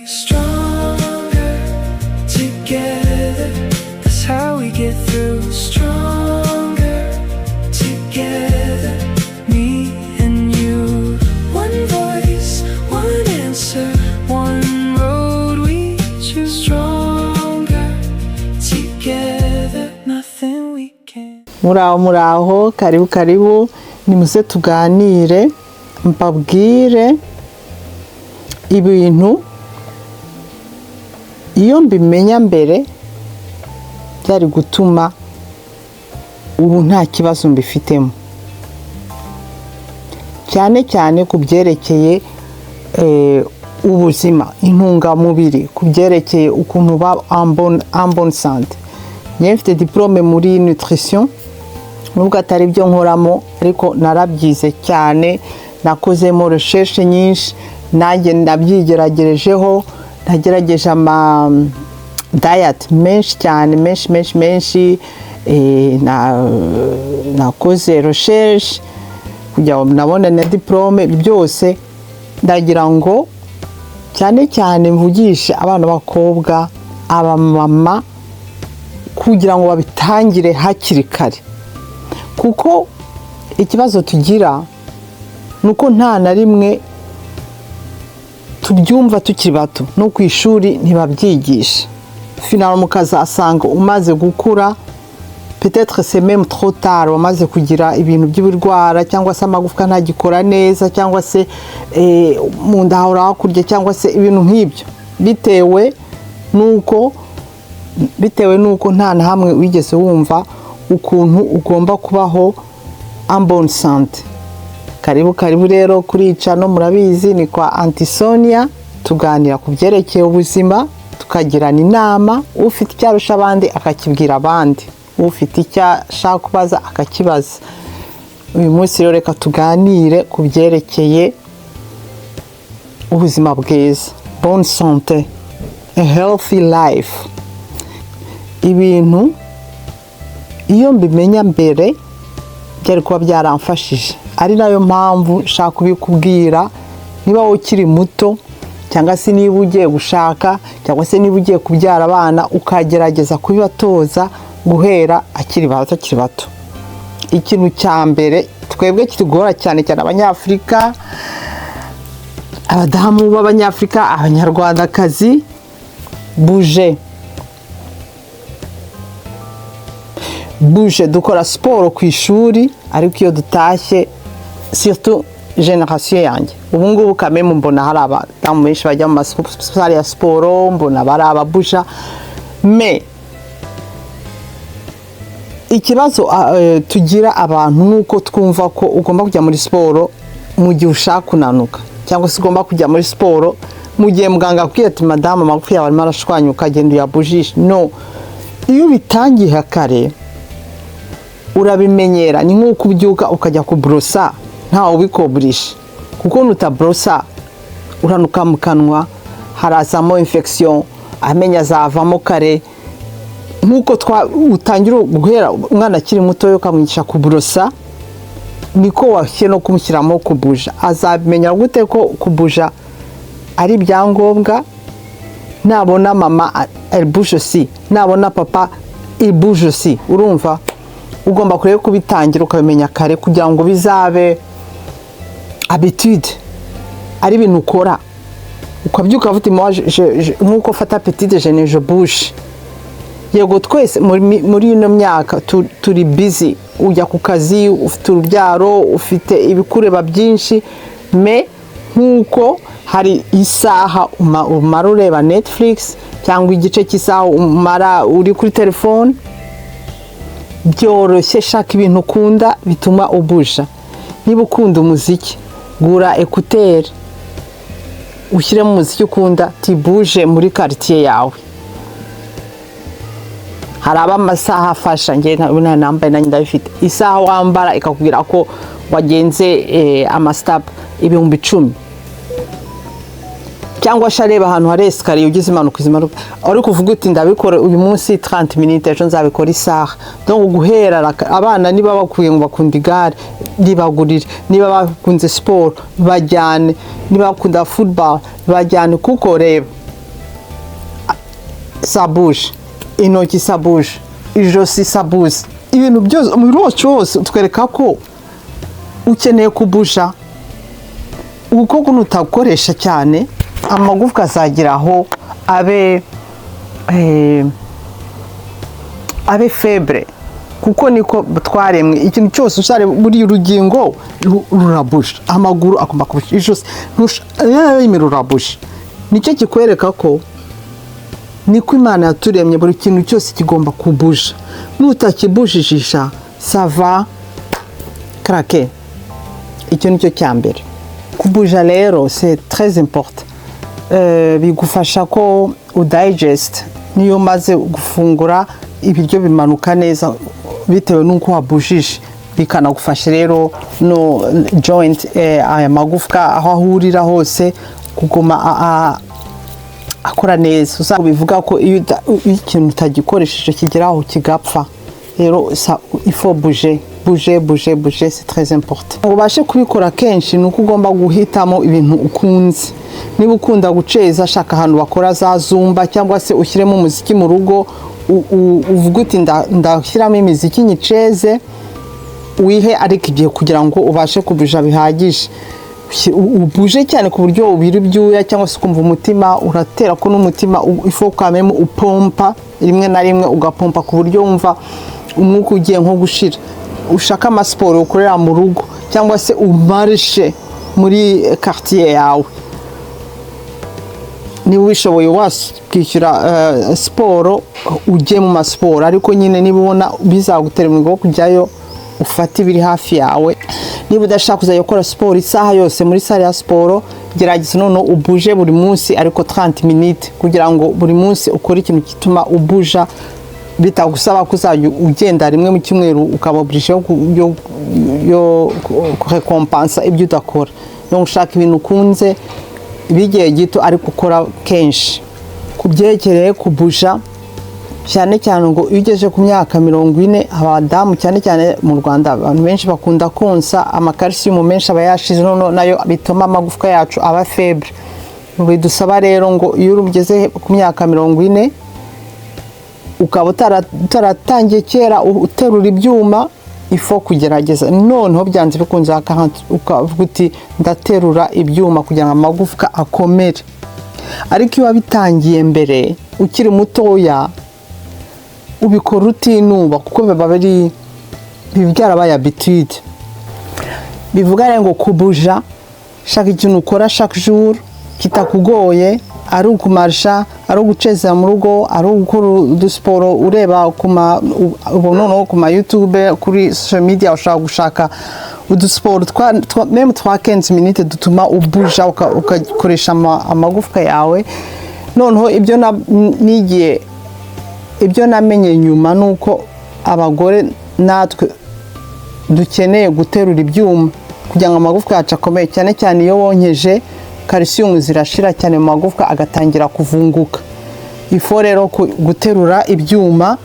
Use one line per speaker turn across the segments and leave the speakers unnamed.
Stronger together, that's how we get through. Stronger together, me and you. One voice, one answer, one road we choose. Stronger together, nothing we can.
Muraho karibu nimuze tuganire mbabwire ibintu iyo mbimenya mbere byari gutuma ubu nta kibazo mbifitemo cyane kubyerekeye ubuzima intungamubiri kubyerekeye ukuntu ba en bonne santé. Mfite diplôme muri nutrition nubwo atari byo nkoramo ariko narabyize cyane nakozemo recherche nyinshi nanjye ndabyigeragerejeho nagerageje ama diet menshi cyane menshi nakoze recherche kugira nabone na diplôme byose ndagira ngo cyane mvugishe abana bakobwa aba mama kugira ngo babitangire hakiri kare kuko ikibazo tugira nuko nta na rimwe tubyumva tukiri bato no ku ishuri ntibabyigisha final mukazasanga umaze gukura peut-être c'est même trop tard wamaze kugira ibintu by'ibirwara cyangwa se amagufwa ntagikora neza cyangwa se mu nda hahora kurya cyangwa se ibintu nk'ibyo bitewe nuko nta na hamwe wigeze wumva ukuntu ugomba kubaho en bonne santé. Karibu rero kurica no murabizi ni kwa Antisonia tuganira ku byerekeye ubuzima tukagirana inama ufite icyarusha abandi akakibwira abandi ufite icyashaka kubaza akakibaza. Uyu munsi rero reka tuganire ku byerekeye ubuzima bwiza bonne santé a healthy life. Ibintu iyo mbimenya mbere byari kuba byaramfashije ari nayo mpamvu nshaka kubikubwira niba wowe ukiri muto cyangwa se niba ugiye gushaka cyangwa se niba ugiye kubyara abana ukagerageza kubibatoza guhera akiri bato. Ikintu cya mbere twebwe kitugora cyane abanyafrika abadamu b'abanyafrika abanyarwandakazi bouge dukora sport ku ishuri ariko iyo dutashye surtout generation yanjye ubu ngubu kameme mbona hari abadamu benshi bajya mu masale ya sport mbona bari ababusha mais ikibazo tugira abantu nuko twumva ko ugomba kujya muri sport mu gihe ushaka kunanuka cyangwa se ugomba kujya muri sport mu gihe muganga akwiye ati madame amagufi yawe arimo arashwanyuka agenda uyabujishe no iyo bitangiye kare urabimenyera ni nk'uko ubyuka ukajya kubrosa ntawe ubikoburisha kuko nutabrosa uranuka mu kanwa harazamo infection amenya azavamo kare nk'uko utangira guhera umwana akiri muto yo kamwigisha kubrosa niko washye no kumushyiramo kubuja azamenya gute ko kubuja ari ibyangombwa nabona mama elle bouge aussi nabona papa il bouge aussi urumva ugomba kureba kubitangira ukabimenya kare kugira ngo bizabe habitude ari ibintu ukora ukabyuka vuti nkuko fata petite déjeuner je bouge yego twese muri ino myaka turi busy ujya ku kazi ufite urubyaro ufite ibikureba byinshi mais nkuko hari isaha umara ureba Netflix cyangwa igice cy'isaha umara uri kuri telefone byoroshye shaka ibintu ukunda bituma ubuja niba ukunda umuziki gura écouteur ushyire mu muziki ukunda tibuje muri quartier yawe haraba amasaha afasha nge nambaye nanjye ndabifite isaha wambara ikakubwira ko wagenze amastep 10,000 cyangwa shareba ahantu hari escalier ugize impanuka ari kuvuga uti ndabikora uyu munsi 30 minutes ejo nzabikora isaha donc guhera abana niba bakuye ngo bakunda igare nibagurire niba bakunze sport bajyane niba bakunda football bajyane kuko reba sabuje, intoki sabuje, ijosi sabuze, ibintu byose umubiri wacu wose twereka ko ukeneye kubuja. Uko nutakoresha cyane amagufwa azagira aho abe febre, kuko niko twaremwe. Ikintu cyose usare buri urugingo rurabuje, amaguru agomba kubusha, ijosi rurabuje. Nicyo kikwereka ko niko Imana yaturemye, buri kintu cyose kigomba kubuja. Nutakibujijisha sava krake. Icyo nicyo cyambere. Kubuja rero c'est très important. Bigufasha ko udigest, niyo maze gufungura ibiryo bimanuka neza bitewe nuko wabujije, bikanagufasha rero no joint aya magufwa aho ahurira hose kuguma akora neza. Bivuga ko iyo ikintu utagikoresheje kigeraho kigapfa. Rero il faut bouger, c'est très important. Ubashe kubikora kenshi nuko ugomba guhitamo ibintu ukunze. Niba ukunda guceza, shaka ahantu bakora za zumba, cyangwa se ushyiremo umuziki mu rugo, uvuga uti ndashyiramo imiziki nyiceze, wihe ariko igihe kugira ngo ubashe kubuja bihagije. Ubuje cyane ku buryo ubira ibyuya, cyangwa se ukumva umutima uratera ko n'umutima ifo kamemo upompa rimwe na rimwe, ugapompa ku buryo wumva umwuka ugiye nko gushira. Ushaka amasiporo ukorera mu rugo, cyangwa se umarishe muri quartier yawe. Niba wishoboye wakwishyura siporo ujye mu masiporo, ariko nyine niba ubona bizagutera umugongo kujyayo ufata ibiri hafi yawe. Niba udashaka kuzajya gukora siporo isaha yose muri sale ya siporo, gerageza noneho ubuje buri munsi ariko 30 minutes, kugira ngo buri munsi ukore ikintu gituma ubuja, bitagusaba kuzajya ugenda rimwe mu cyumweru ukabobrisha yo kurekompansa ibyo udakora. No ushaka ibintu ukunze bigiye gito ariko ukora kenshi. Kubyerekeye kubuja cyane cyane ngo iyo ugeje ku myaka 40, abadamu cyane cyane mu Rwanda abantu benshi bakunda konsa, amakalsium menshi aba yashize, none nayo bituma amagufwa yacu aba febre. Bidusaba rero ngo iyo ugeze ku myaka 40 ukaba utaratangiye kera uterura ibyuma, ifo kugerageza noneho byanze bikunze ukavuga uti ndaterura ibyuma kugira ngo amagufwa akomere. Ariko iyo wabitangiye mbere ukiri mutoya ubikora utinuba, kuko biba byarabaye habitude. Bivuga rero ngo kubuja, shaka ikintu ukora chaque jour kitakugoye, ari ukumarsha, ari uguceza mu rugo, ari ugukora udusiporo ureba noneho ku ma YouTube, kuri social media ushaka gushaka udusiporo meme 15 minutes dutuma ubuja ukakoresha amagufwa yawe. Noneho ibyo namenye nyuma nuko abagore natwe dukeneye guterura ibyuma kugira ngo amagufwa yacu akomeye, cyane cyane iyo wonkeje calcium zirashira cyane mu magufwa agatangira kuvunguka. Ifo rero guterura ibyuma,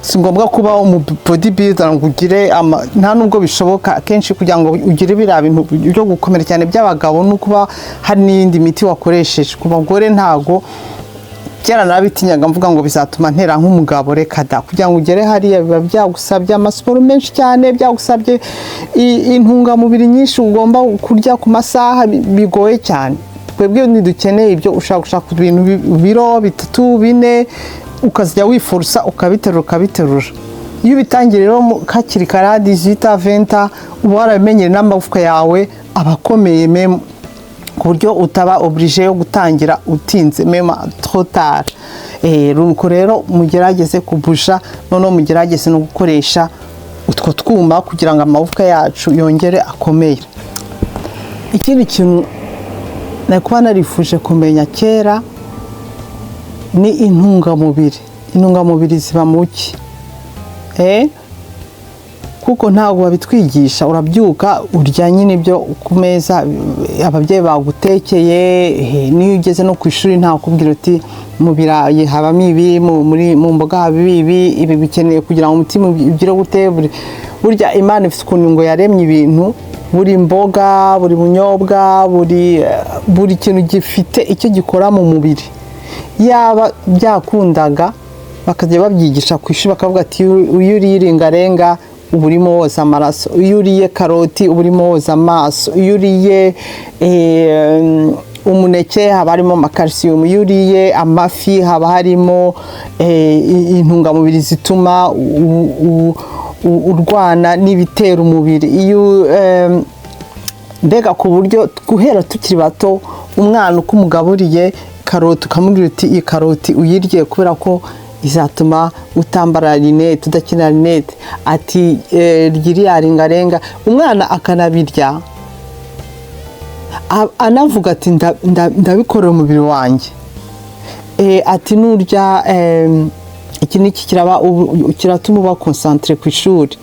si ngombwa kuba mu bodybuilder ngo ugire nta nubwo bishoboka kenshi kugira ngo ugire bira bintu byo gukomera cyane by'abagabo, no kuba hari n'indi miti wakoresheje. Ku bagore ntago kera nabitinyaga mvuga ngo bizatuma ntera nk'umugabo, reka da, kugira ngo ugere hariya biba byagusabye amasiporo menshi cyane, byagusabye intungamubiri nyinshi ugomba kurya ku masaha, bigoye cyane. Twebwe ntidukeneye ibyo ushaka ibintu biro 3 4 ukazajya wifurusa ukabiterura. Iyo bitangiye rero hakiri kare 18 20 uba waramenyere n'amagufwa yawe abakomeye meme, ku buryo utaba obligé yo gutangira utinze meme trop tard. Ruko rero mugerageze kubuja, noneho mugerageze no gukoresha utwo twuma kugira ngo amagufwa yacu yongere akomeye. Ikindi kintu nakuba narifuje kumenya kera ni intungamubiri ziba muki, kuko ntabwo babitwigisha. Urabyuka urya nyine ibyo ku meza ababyeyi bagutekeye, niyo ugeze no ku ishuri nta kubwira uti mu birayi habamo ibi, mu mboga haba ibi bikeneye kugira ngo umutima ugire gute. Burya Imana ifite ukuntu ngo yaremye ibintu, buri mboga, buri bunyobwa, buri kintu gifite icyo gikora mu mubiri. yaba byakundaga bakajya babyigisha ku ishuri bakavuga ati iyo uriye irengarenga uba urimo woza amaraso, iyo uriye karoti uba urimo woza amaso, iyo uriye umuneke haba harimo amakarisiyumu, iyo uriye amafi haba harimo intungamubiri zituma urwana n'ibitera umubiri. Iyo mbega ku buryo guhera tukiri bato umwana uko umugaburiye karoti ukamubwira uti iyi karoti uyirye kubera ko izatuma utambara rinete, udakina rinete, ati ryiriya rengarenga, umwana akanabirya anavuga ati ndabikorera umubiri wanjye, ati nurya iki n'iki kiratuma uba konsantere ku ishuri.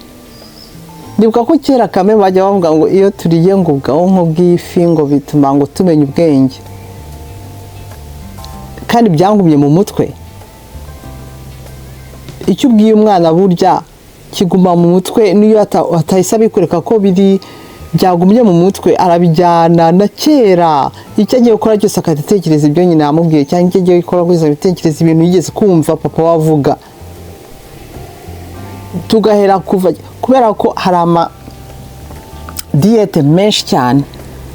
Ndibuka ko kera kame bajya bavuga ngo iyo turiye ngo ubwonko bw'ifi ngo bituma ngo tumenya ubwenge, kandi byangumye mu mutwe. Icyo ubwiye umwana burya kiguma mu mutwe, niyo atahise abikoreka ko biri byagumye mu mutwe arabijyana na kera. Icyo agiye gukora cyose akatekereza ibyo nyina yamubwiye, cyangwa icyo agiye gukora cyose abitekereza ibintu yigeze kumva papa wavuga. Tugahera kuva kubera ko hari ama diyete menshi cyane,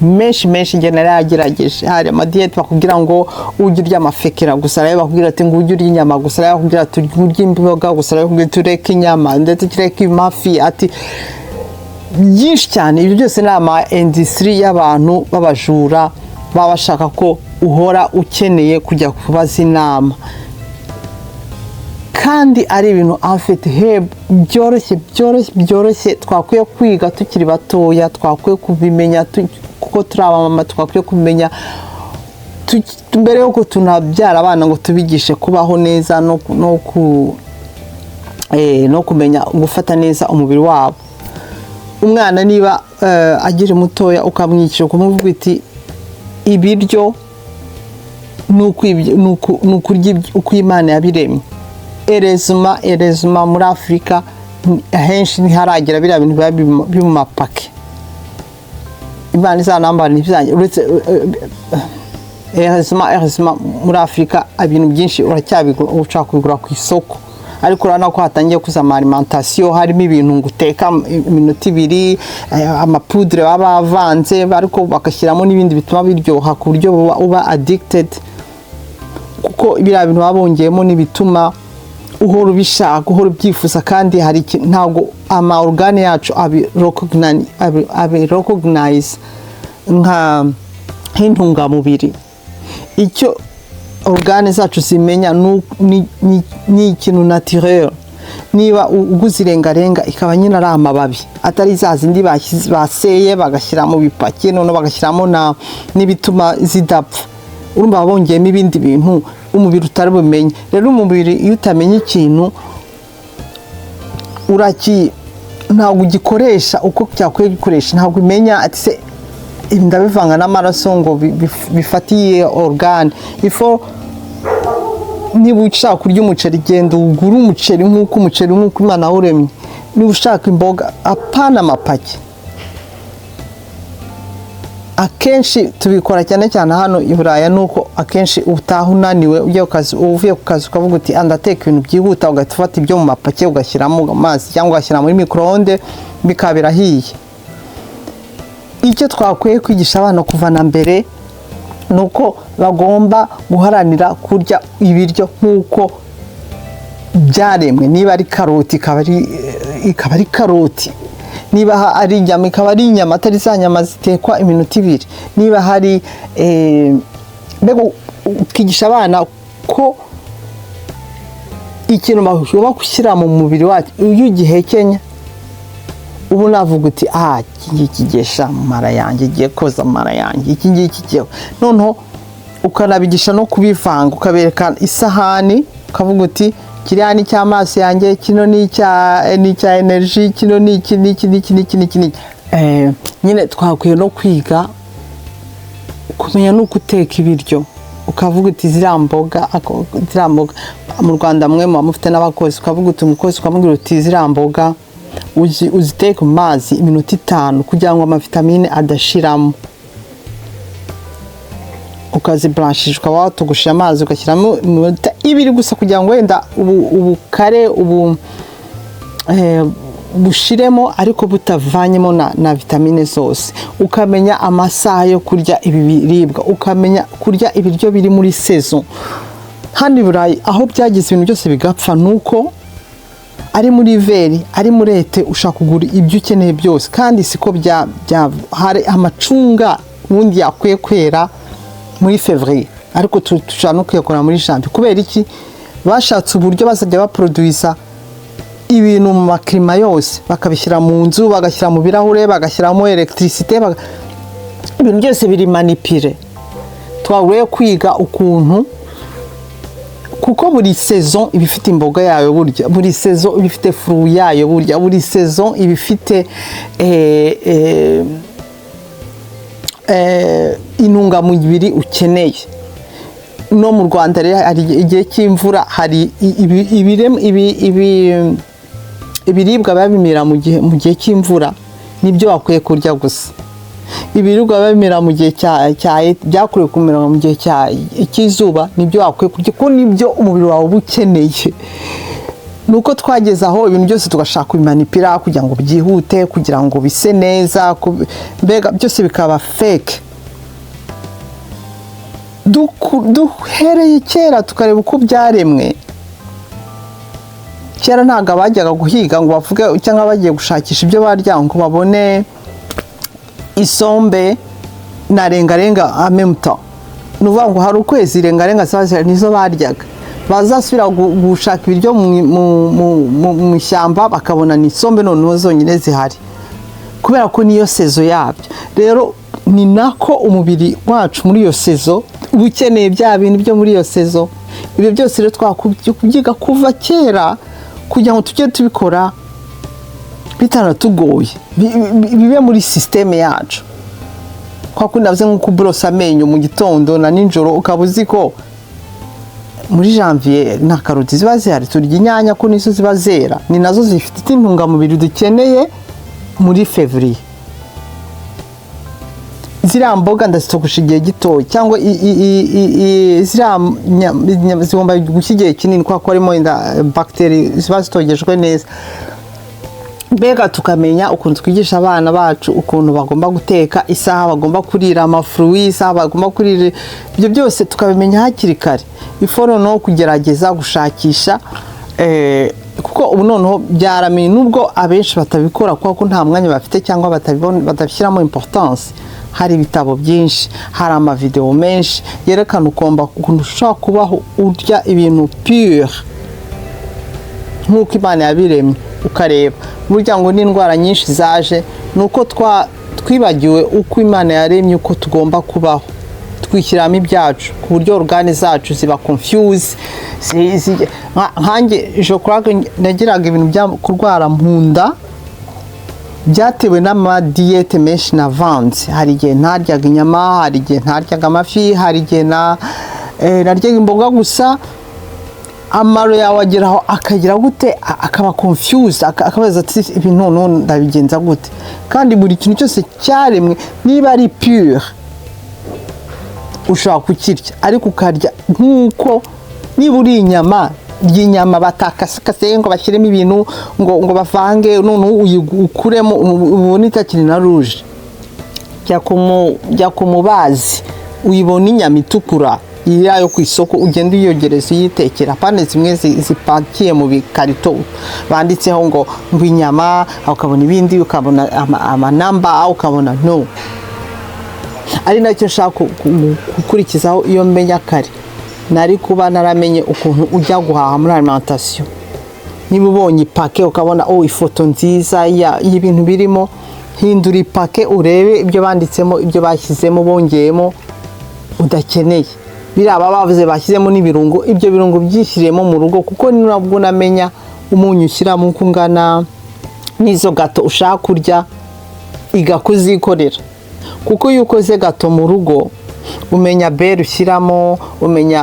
menshi njye naragerageje. Hari amadiyete bakubwira ngo ujye urya amafekera gusa, arayo bakubwira ati ngo ujye urya inyama gusa, arayo bakubwira ati urye imboga gusa, arayo bakubwira tureke inyama ndetse tureke amafi, ati byinshi cyane. Ibyo byose ni ama industry y'abantu b'abajura baba bashaka ko uhora ukeneye kujya kubaza inama, kandi ari ibintu afite byoroshye twakwiye kwiga tukiri batoya, twakwiye kubimenya kuko turi abamama, twakwiye kumenya mbere yuko tunabyara abana ngo tubigishe kubaho neza no kumenya gufata neza umubiri wabo. Umwana niba agira mutoya ukamwigisha kumuvuga iti ibiryo nukurya uko Imana yabiremye. Erezuma muri Afurika henshi ntiharagira biriya bintu biba mu mapake. Imana izanambara n'ibyanjye uretse erezuma muri Afurika ibintu byinshi ushaka kubigura ku isoko, ariko urabona ko hatangiye kuza alimentation, harimo ibintu ngo uteka iminota 2, amapudre baba bavanze ariko bagashyiramo n'ibindi bituma biryoha ku buryo uba addicted, kuko biriya bintu babongeyemo n'ibituma uhora ubishaka, uhora ubyifuza, kandi hari ntabwo ama organe yacu abi recognize nk'intungamubiri. Icyo organe zacu zimenya ni ikintu naturel. Niba uguze irengarenga ikaba nyine ari amababi, atari za zindi baseye bagashyira mu bipaki none bagashyiramo n'ibituma zidapfa, urumva bongeyemo ibindi bintu umubiri utari bumenye. Rero umubiri iyo utamenye ikintu ntabwo ugikoresha uko cyakwiye gikoresha, ntabwo umenya ati se ndabivanga n'amaraso ngo bifatiye organe. Niba ushaka kurya umuceri genda ugure umuceri nk'uko Imana yawuremye. Niba ushaka imboga apana amapaki. Akenshi tubikora cyane hano i Buraya, nuko akenshi utaha unaniwe uvuye ku kazi ukavuga uti ndateka ibintu byihuta, ugahita ufata ibyo mu mapaki ugashyiramo amazi cyangwa ugashyira muri micro-onde bikaba birahiye. Icyo twakwiye kwigisha abana kuva na mbere nuko bagomba guharanira kurya ibiryo nk'uko byaremwe. Niba ari karoti ikaba ari karoti, niba ari inyama ikaba ari inyama, atari za nyama zitekwa iminota 2. Niba hari mbega twigisha abana ko ikintu bagomba gushyira mu mubiri wacu iyo ugihekenya ubu navuga uti iki kigesha mara yanjye giye koza mara yanjye, iki ngiki kiyo noneho ukanabigisha no kubivanga, ukabereka isahani ukavuga uti kiriya ni cy'amaso yanjye, kino ni icya energy, kino ni iki nyine twakwiye no kwiga kumenya no guteka ibiryo, ukavuga uti ziriya mboga mu Rwanda mwe mufite n'abakozi, ukavuga uti umukozi ukamubwira uti ziriya mboga uziteke mu mazi iminota 5 kugira ngo amavitamine adashiramo. ukaziblanchisha ukaba watogosha amazi ugashyiramo iminota 2 gusa kugira ngo wenda ubukare bushiremo ariko butavanyemo na vitamine zose. Ukamenya amasaha yo kurya ibi biribwa, ukamenya kurya ibiryo biri muri saison. Handi Burayi aho byagize ibintu byose bigapfa nuko ari muri veri, ari muri ete ushaka kugura ibyo ukeneye byose, kandi siko hari amacunga ubundi yakwiye kwera muri février ariko tushaka no kuyakora muri janvier. Kubera iki? Bashatse uburyo bazajya baproduisa ibintu mu maklima yose, bakabishyira mu nzu, bagashyira mu birahure, bagashyiramo electricité, ibintu byose biri manipire. Twawe kwiga ukuntu, kuko buri saison ibifite imboga yayo burya, buri saison ibifite fruit yayo burya, buri saison ibifite intungamubiri ukeneye. No mu Rwanda rero hari igihe cy'imvura, hari ibiribwa babimira mu gihe cy'imvura nibyo wakwiye kurya gusa. Ibiribwa babimira mu gihe byakuye kumira mu gihe cy'izuba nibyo wakwiye kurya, kuko nibyo umubiri wawe ukeneye. Nuko twageze aho ibintu byose tugashaka kubimanipira kugira ngo byihute, kugira ngo bise neza, mbega byose bikaba fake. Duhereye kera tukareba uko byaremwe. Kera ntago bajyaga guhiga ngo bavuge cyangwa bagiye gushakisha ibyo barya ngo babone isombe na rengarenga en même temps. Nuvuga ngo hari ukwezi rengarenga nizo baryaga, bazasubira gushaka ibiryo mu ishyamba bakabona ni isombe noneho zonyine zihari, kubera ko niyo sezo yabyo. Rero ni nako umubiri wacu muri iyo sezo ukeneye bya bintu byo muri iyo sezo. Ibyo byose rero twakubyiga kuva kera kugira ngo tujye tubikora bitanatugoye, bibe muri systeme yacu. Kwa kundi navuze nko kubrosa amenyo mu gitondo na ninjoro, ukaba uzi ko muri janvier nta karoti ziba zihari, turya inyanya ko nizo ziba zera, ni nazo zifite intungamubiri dukeneye muri février. Ziriya mboga ndazitogosha igihe gito, cyangwa ziriya zigomba gushya igihe kinini kwa ko harimo bacteria ziba zitogejwe neza. Mbega tukamenya ukuntu twigisha abana bacu ukuntu bagomba guteka, isaha bagomba kurira amafruit, isaha bagomba kurira, ibyo byose tukabimenya hakiri kare. Iforo no kugerageza gushakisha kuko ubu noneho byaramenye, nubwo abenshi batabikora kuko nta mwanya bafite cyangwa batabishyiramo importance. Hari ibitabo byinshi, hari amavideo menshi yerekana ukuntu ushobora kubaho urya ibintu pure nk'uko Imana yabiremye, ukareba burya ngo n'indwara nyinshi zaje nuko twibagiwe uko Imana yaremye uko tugomba kubaho, twishyiramo ibyacu ku buryo organe zacu ziba confuse. Nkanjye je crois que nagiraga ibintu bya kurwara mpunda byatewe n'amadiete menshi navanze. Hari igihe ntaryaga inyama, hari igihe ntaryaga amafi, hari igihe naryaga imboga gusa. Amaro yawe ageraho akagira gute, akaba confused, akabaza ati ibintu none ndabigenza gute. Kandi buri kintu cyose cyaremwe niba ari pure ushaka kukirya, ariko ukarya nk'uko niba uri inyama ry'inyama batakase ngo bashyiremo ibintu ngo bavange none ukuremo ubone itakiri na rouge. Jya kumubazi uyibona inyama itukura iriya yo ku isoko, ugenda uyogereza uyitekera, pane zimwe zipakiye mu bikarito banditseho ngo inyama, ukabona ibindi, ukabona amanamba, ukabona no. Ari nacyo nshaka gukurikizaho iyo menya kare, nari kuba naramenye ukuntu ujya guhaha muri alimentation. Niba ubonye ipake ukabona ifoto nziza y'ibintu birimo, hindura ipake urebe ibyo banditsemo, ibyo bashyizemo bongeyemo udakeneye. Biraba bavuze bashyizemo n'ibirungo, ibyo birungo byishyiremo mu rugo, kuko nabwo namenya umunyu ushyiramo uko ungana, n'izo gato ushaka kurya igakuzikorera. Kuko iyo ukoze gato mu rugo umenya beri ushyiramo, umenya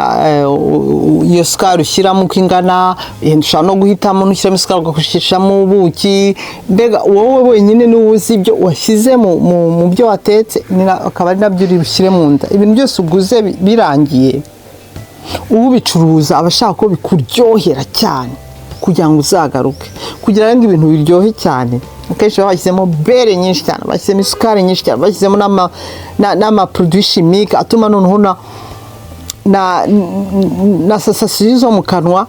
iyo sukari ushyiramo uko ingana, ushobora no guhitamo nushyiramo isukari ugashyiramo ubuki, mbega wowe wenyine niwe uzi ibyo washyize mu byo watetse, akaba ari nabyo uri bushyire mu nda. Ibintu byose uguze birangiye, ubicuruza aba ashaka ko bikuryohera cyane kugira ngo uzagaruke, kugira ngo ibintu biryohe cyane. Akenshi baba bashyizemo bere nyinshi cyane, bashyizemo isukari nyinshi cyane, bashyizemo n'amaproduit chimique atuma noneho na sensation zo mu kanwa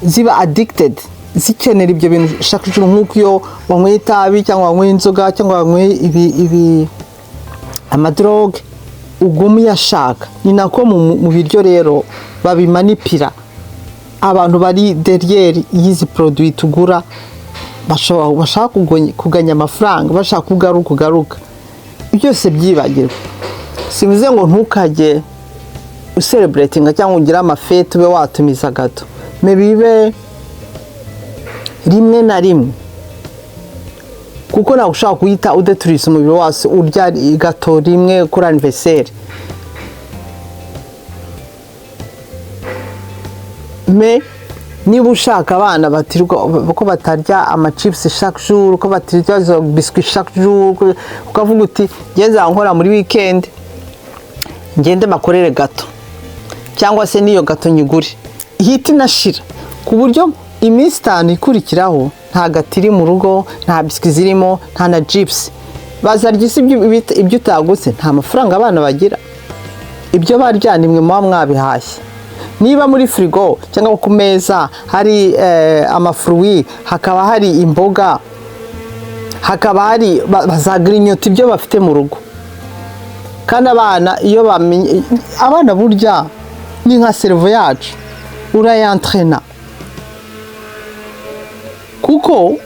ziba addicted, zikenera ibyo bintu chaque jour, nk'uko iyo wanyweye itabi cyangwa wanyweye inzoga cyangwa wanyweye amadrogue uguma uyashaka. Ni nako mu biryo rero babimanipira. Abantu bari derrière y'izi produit tugura bashaka kuganya amafaranga, bashaka kugaruka byose byibagirwa. Sivuze ngo ntukajye ucelebratinga cyangwa ugire amafete ube watumiza gato, bibe rimwe na rimwe, kuko nawe ushaka kuyita udeturisa umubiri wose urya gato rimwe kuri anniversaire. Niba ushaka abana ko batarya amachips chaque jour, ko batarya izo biscuit chaque jour, ukavuga uti ngeze nkora muri weekend ngende makorere gato, cyangwa se niyo gato nyigure ihita inashira, ku buryo iminsi 5 ikurikiraho nta gatiri mu rugo, nta biscuit zirimo, nta na chips. Bazarya ibyo utagutse, nta mafaranga abana bagira. Ibyo barya nimwe muba mwabihashye. Niba muri frigo cyangwa ku meza hari amafruit, hakaba hari imboga, hakaba hari bazagrinyota ibyo bafite mu rugo. Kandi abana iyo bamenye, abana burya ni nka cerveau yacu, urayantrena, kuko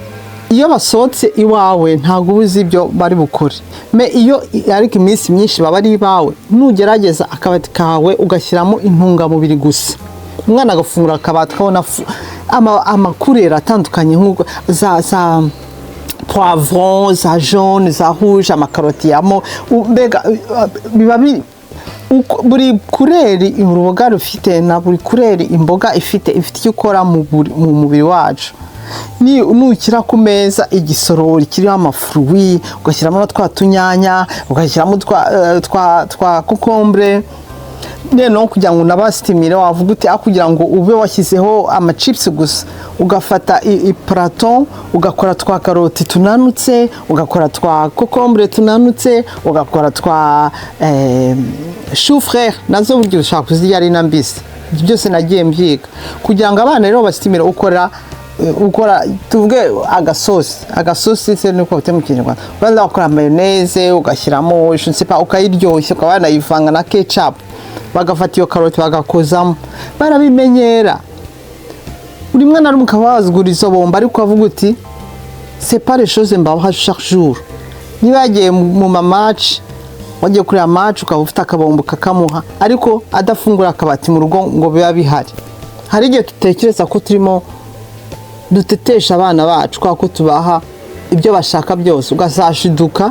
iyo basohotse iwawe ntabwo uzi ibyo bari bukore. Iyo ariko iminsi myinshi baba ari ibawe, nugerageza akabati kawe ugashyiramo intungamubiri gusa, umwana agafungura akabati kabona amakurera atandukanye, nk'uko za poivron, za jaune, za rouge, amakaroti yamo, mbega biba buri kureri uruboga rufite na buri kureri imboga ifite icyo ukora mu mubiri wacu. Nukira ku meza igisorori kiriho amafruit, ugashyiramo twa tunyanya, ugashyiramo twa kokombure, no kugira ngo nabasitimire, wavuga uti kugira ngo ube washyizeho amachips gusa, ugafata iplateau ugakora twa karoti tunanutse, ugakora twa kokombure tunanutse, ugakora twa chou frere nazo buryo ushaka kuzirya ari nambisi. Byose nagiye mbyiga kugira ngo abana rero basitimire ukora tuvuge agasosi se nuko bite mu Kinyarwanda, banda ukora mayonnaise ugashyiramo je ne sais pas, ukayiryoshya ukabana yivanga na ketchup, bagafata iyo karoti bagakozamo, barabimenyera. Uri mwana ari mukabazgura izo bomba, ariko avuga uti c'est pas les choses mbaho chaque jour. Niba yagiye mu match, wagiye kuri match ukaba ufite akabombo kakamuha, ariko adafungura akabati mu rugo ngo biba bihari. Hari igihe tutekereza ko turimo dutetesha abana bacu, kwa ko tubaha ibyo bashaka byose, ugasashiduka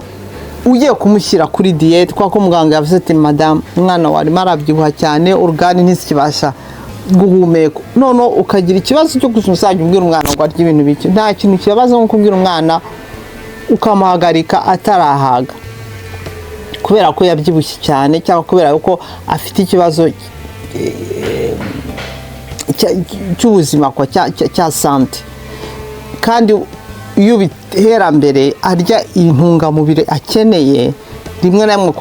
ugiye kumushyira kuri diet, kwa ko muganga yavuze ati madame umwana wari marabyibuha cyane, organe ntizikibasha guhumeka, none ukagira ikibazo cyo kuzajya ubwira umwana ngo arya ibintu bike. Nta kintu kibabaza nko kubwira umwana ukamuhagarika atarahaga kubera ko yabyibushye cyane, cyangwa kubera ko afite ikibazo cy'ubuzima kwa cya sante. Kandi iyo bitera mbere arya intungamubiri akeneye, rimwe na rimwe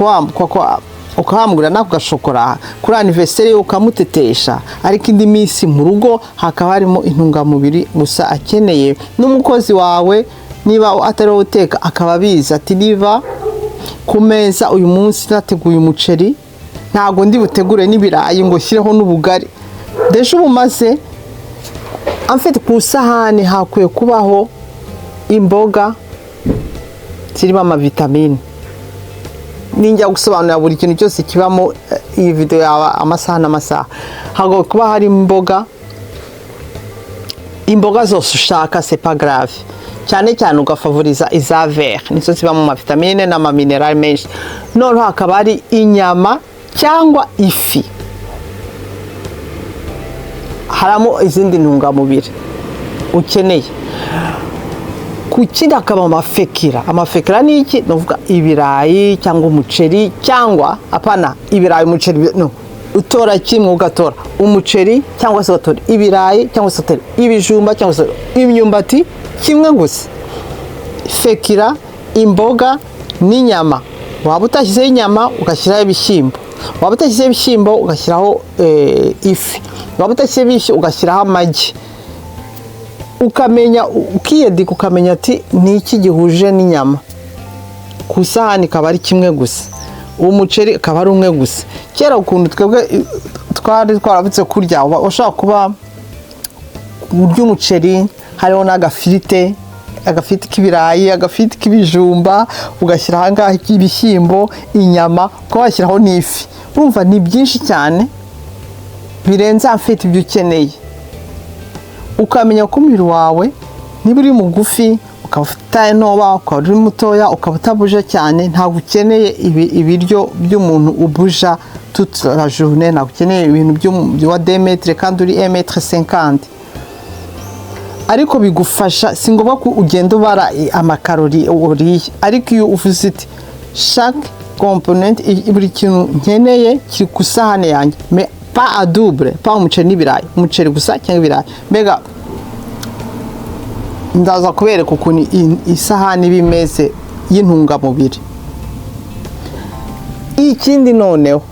ukahambura nako gashokora kuri anniversaire ukamutetesha, ariko indi minsi mu rugo hakaba harimo intungamubiri gusa akeneye. N'umukozi wawe niba atari uteka akaba biza ati niba ku meza uyu munsi nateguye umuceri, ntago ndi butegure n'ibirayi ngo shyireho n'ubugari. Deje ubumaze amfite ku isahani hakwiye kubaho imboga zirimo amavitamine. Ninjya gusobanura buri kintu cyose kibamo iyi video yawa amasaha n'amasaha, hago kuba hari imboga zose ushaka, c'est pas grave, cyane cyane ugafavoriza iza vert, nizo zibamo amavitamine n'amaminerali menshi. None hakaba hari inyama cyangwa ifi haramo izindi ntungamubiri ukeneye. Ku kindi hakaba amafekira ni iki? Nuvuga ibirayi cyangwa umuceri, cyangwa apana ibirayi umuceri no, utora kimwe ugatora umuceri cyangwa se ugatora ibirayi cyangwa se ugatora ibijumba cyangwa se imyumbati, kimwe gusa. Fekira, imboga n'inyama. Waba utashyizeho inyama ugashyiraho ibishyimbo, waba utashyizeho ibishyimbo ugashyiraho ifi, waba utashyizeho ifi ugashyiraho amagi. Ukamenya ukiyedika, ukamenya ati ni iki gihuje n'inyama. Ku isahani kaba ari kimwe gusa, umuceri akaba ari umwe gusa. Kera ukuntu twebwe twari twaravutse kurya, ushaka kuba urya umuceri hariho n'agafirite k'ibirayi, agafirite k'ibijumba, ugashyira ahangaha ibishyimbo, inyama, ukaba washyiraho n'ifi. Urumva ni byinshi cyane birenze amfite ibyo ukeneye. Ukamenya ko umubiri wawe niba uri mugufi, ukaba ufite intoba, ukaba uri mutoya, ukaba utabuje cyane, ntabwo ukeneye ibiryo by'umuntu ubuja toute la journée, ntabwo ukeneye ibintu bya 2 metres kandi uri 1 metre 50. Ariko bigufasha, si ngombwa ko ugenda ubara amakarori uriye, ariko iyo uvuze iti chaque component, buri kintu nkeneye kiri ku isahani yanjye, mais pas à double, pas umuceri n'ibirayi, umuceri gusa cyangwa ibirayi. Mbega ndaza kubereka ukuntu isahani bimeze y'intungamubiri. Ikindi noneho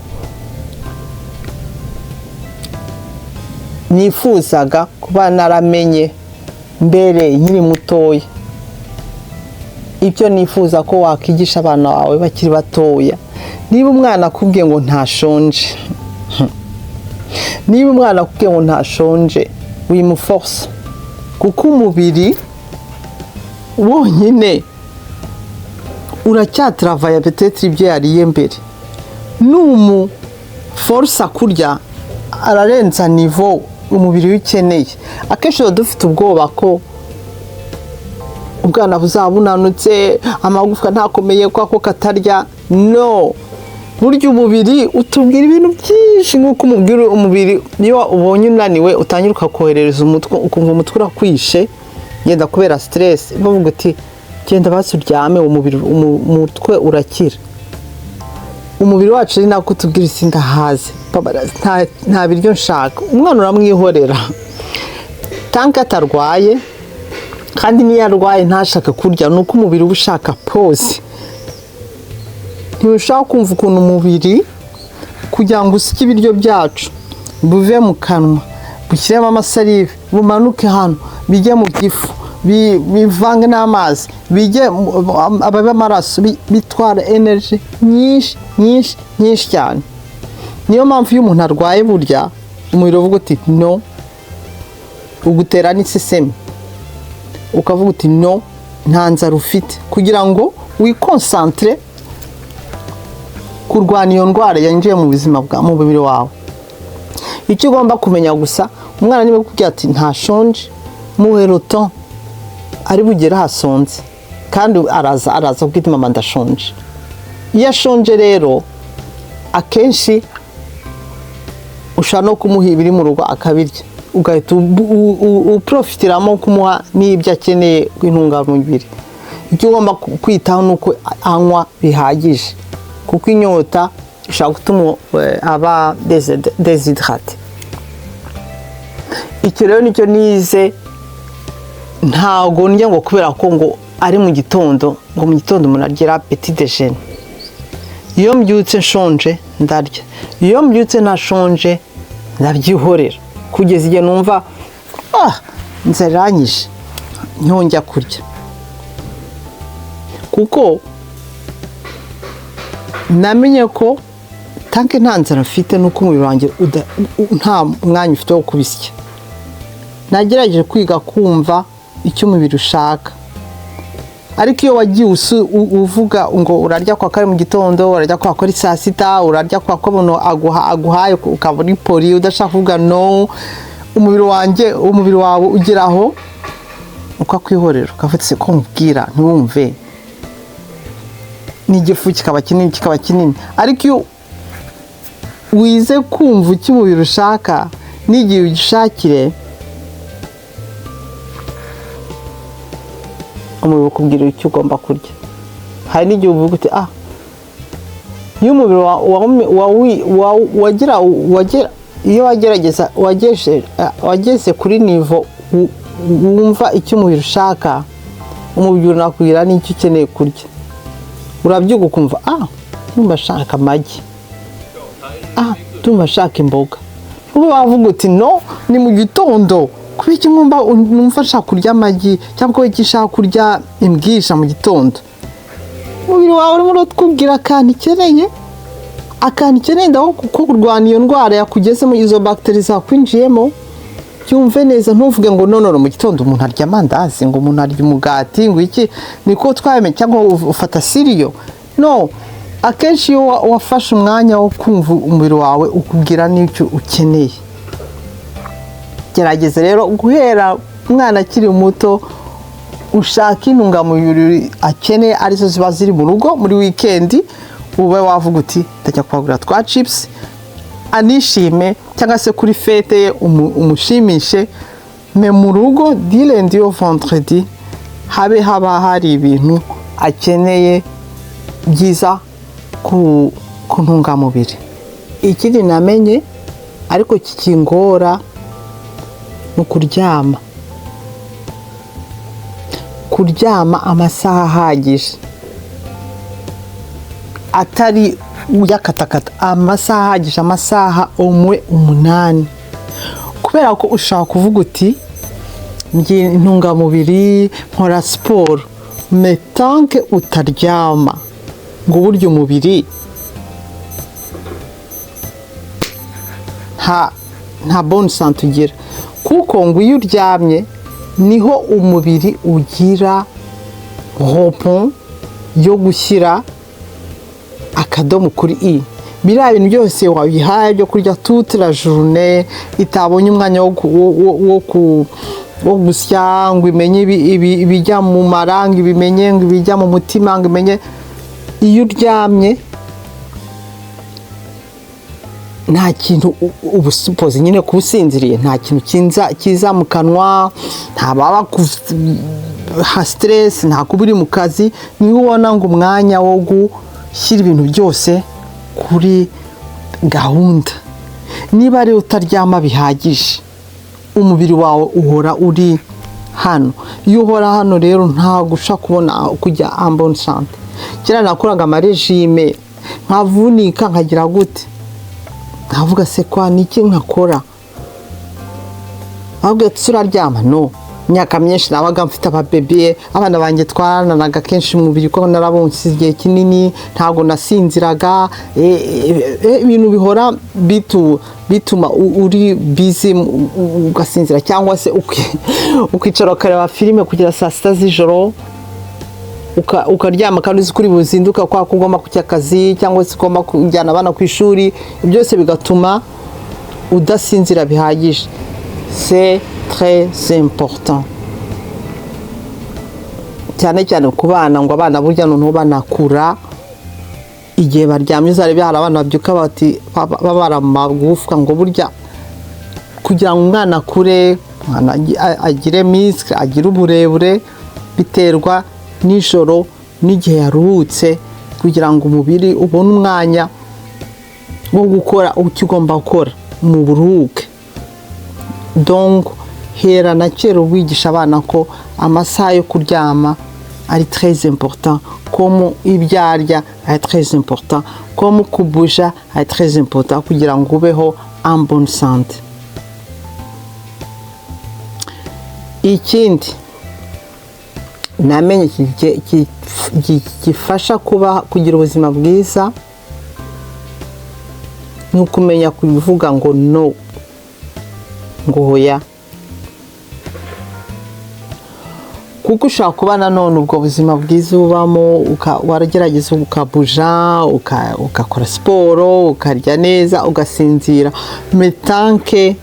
nifuzaga kuba naramenye mbere nkiri mutoya, ibyo nifuza ko wakigisha abana bawe bakiri batoya. Niba umwana akubwiye ngo ntashonje, niba umwana akubwiye ngo ntashonje, wimuforce, kuko umubiri wonyine uracyatravaye peut-être ibyo yariye mbere. Force kurya ararenza niveau umubiri ukeneye. Akenshi dufite ubwoba ko ubwana buzabunanutse, amagufwa ntakomeye ko katarya. No, burya umubiri utubwira ibintu byinshi, nk'uko umubiri niyo ubonye unaniwe utangira ukakoherereza umutwe, ukumva umutwe urakwishe, genda kubera stress, bavuga ati genda basi uryame, umutwe urakira. Umubiri wacu ari nako utubwira isi ndahaze, nta biryo nshaka. Umwana uramwihorera tanka atarwaye, kandi niyo arwaye ntashaka kurya, nuko umubiri uba ushaka pause. Ntibushaka kumva ukuntu umubiri kugira ngo usike ibiryo byacu buve mu kanwa, bushyiremo amasalive, bumanuke hano, bijye mu gifu, bivange n'amazi, bijye ababe amaraso, bitwara energy nyinshi cyane. Niyo mpamvu iyo umuntu arwaye burya umubiri uvuga uti no, ugutera n'isesemi, ukavuga uti no, nta nzara ufite, kugira ngo wikonsantre kurwanya iyo ndwara yinjiye mu buzima bwa mu mubiri wawe. Icyo ugomba kumenya gusa, umwana niba akubwira ati ntashonje, muhe roton, ari bugera hasonze, kandi araza kubwira mama ndashonje. Iyo ashonje rero akenshi ushaka no kumuha ibiri mu rugo akabirya, ugahita uprofitiramo kumuha n'ibyo akeneye kw'intungamubiri. Icyo ugomba kwitaho nuko anywa bihagije, kuko inyota ishaka gutuma aba déshydraté. Icyo rero nicyo nize, ntago njya ngo kubera ko ngo ari mu gitondo, ngo mu gitondo umuntu arya petit déjeuner. Iyo mbyutse nshonje ndarya, iyo mbyutse ntashonje ndabyihorera, kugeza igihe numva nzaranyije ntongera kurya. Kuko namenye ko tanke nta nzara mfite, nuko umubiri wanjye nta mwanya ufite wo kubisya. Nagerageje kwiga kumva icyo umubiri ushaka, ariko iyo wagiye uvuga ngo urarya kwa kare mu gitondo, urarya kwa kare saa sita, urarya kwa kono aguhaye ukaba uri poli, udashaka kuvuga no, umubiri wawe ugeraho ukakwihorera, ukavuga se ko mubwira ntiwumve, n'igifu kikaba kinini. Ariko iyo wize kumva icyo umubiri ushaka n'igihe ugishakire, umubiri ukubwira icyo ugomba kurya. Hari n'igihe uvuga uti iyo umubiri iyo wageze kuri nivo wumva icyo umubiri ushaka, umubiri unakubwira n'icyo ukeneye kurya. Urabyuka ukumva ndumva nshaka amagi, ndumva nshaka imboga. Ubu wavuga uti no, ni mu gitondo, kubera iki numva nshaka kurya amagi cyangwa kubera iki nshaka kurya imbwisha mu gitondo. Umubiri wawe urimo uratubwira akantu ukeneye ndaho ko kurwanya iyo ndwara yakugezemo, izo bagiteri zakwinjiyemo. Byumve neza, ntuvuge ngo none mu gitondo umuntu arya amandazi, ngo umuntu arya umugati, ngo iki niko twabimenya, cyangwa ufata siriyo. No, akenshi iyo wafashe umwanya wo kumva umubiri wawe ukubwira n'icyo ukeneye. Gerageza rero guhera umwana akiri muto ushaka intungamubiri akeneye, arizo ziba ziri mu rugo muri weekend. Ube wavuga uti ndajya kwagura twa chips, anishime, cyangwa se kuri fete ye umushimishe. Mu rugo du lundi au vendredi haba hari ibintu akeneye byiza ku ntungamubiri. Ikindi namenye ariko kikingora ni kuryama amasaha ahagije, atari uyakatakata, amasaha ahagije, amasaha umwe 8. Kubera ko ushaka kuvuga uti ngiye intungamubiri, nkora siporo, metanke utaryama ngo burya umubiri nta bonne santé ugira. Kuko ngo iyo uryamye niho umubiri ugira repos yo gushyira akadomo kuri biriya bintu byose wabihaye byo kurya toute la journée, itabonye umwanya wo gusya ngo imenye ibijya mu maranga, ibimenye ngo ibijya mu mutima, ngo imenye. Iyo uryamye nta kintu ubusupoze nyine kubusinziriye, nta kintu kiza mu kanwa, nta baba stress, nta kuba uri mu kazi. Niho ubona ngo umwanya wo gushyira ibintu byose kuri gahunda. Niba ari utaryama bihagije, umubiri wawe uhora uri hano. Iyo uhora hano rero ntabwo ushaka kubona kujya en bonne santé. Kera nakoraga amarejime nkavunika nkagira gute, ndavuga se kwa niki nkakora, ahubwo turaryama. No, imyaka myinshi nabaga mfite ababebe, abana banjye twarananaga kenshi mu mubiri ko narabonse igihe kinini, ntabwo nasinziraga. Ibintu bihora bituma uri busy ugasinzira, cyangwa se ukicara ukareba filime kugera saa 6 z'ijoro, ukaryama kandi uzi kuri buzinduka kwa kugomba kujya akazi cyangwa se ugomba kujyana abana ku ishuri. Byose bigatuma udasinzira bihagije. C'est très important, cyane cyane ku bana, ngo abana burya noneho banakura igihe baryamye. Uzarebe hari abana babyuka bati babara amagufwa, ngo burya kugira ngo umwana akure, agire muscle, agire uburebure, biterwa nijoro n'igihe yaruhutse, kugira ngo umubiri ubone umwanya wo gukora icyo ugomba gukora mu buruhuke. Donc hera na kera wigisha abana ko amasaha yo kuryama ari très important, comme ibyarya ari très important, comme kubuja ari très important, kugira ngo ubeho en bonne santé. Ikindi namenye gifasha kugira ubuzima bwiza ni ukumenya kubivuga ngo no, ngo hoya. Kuko ushaka kuba nanone ubwo buzima bwiza ubamo, waragerageza ukabuja, ukakora siporo, ukarya neza, ugasinzira, metanke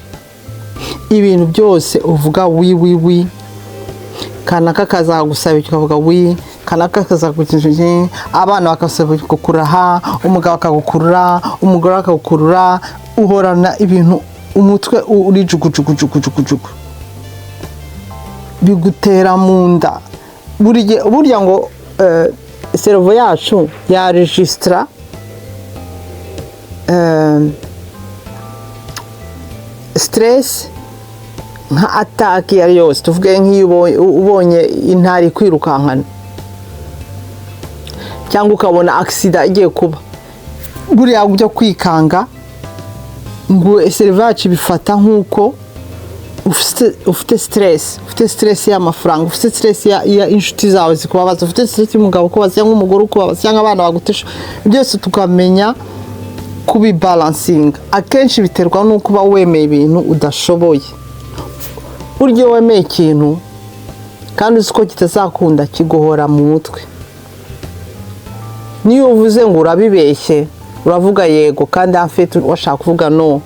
ibintu byose uvuga wi kanaka kazagusaba ukavuga wi, kanaka kaza kukinjije abana bakasaba gukuraha umugabo akagukurura umugore akagukurura uhorana ibintu umutwe uri jugujugujugujugu bigutera munda burya ngo cerveau yacu ya registra stress nka attack yari yose tuvuge nk'iyo ubonye intari kwirukankana cyangwa ukabona accident igiye kuba buriya ujya kwikanga ngo cerveau yacu bifata nk'uko ufite stress y'amafaranga ufite stress ya inshuti zawe zikubabaza ufite stress y'umugabo kubaza cyangwa umugore ukubabaza cyangwa abana bagutesha byose tukamenya kubibalancing akenshi biterwa no kuba wemeye ibintu udashoboye burya wemeye ikintu kandi uzi ko kitazakunda kigohora mu mutwe niyo uvuze ngo urabibeshye uravuga yego kandi afite washaka kuvuga no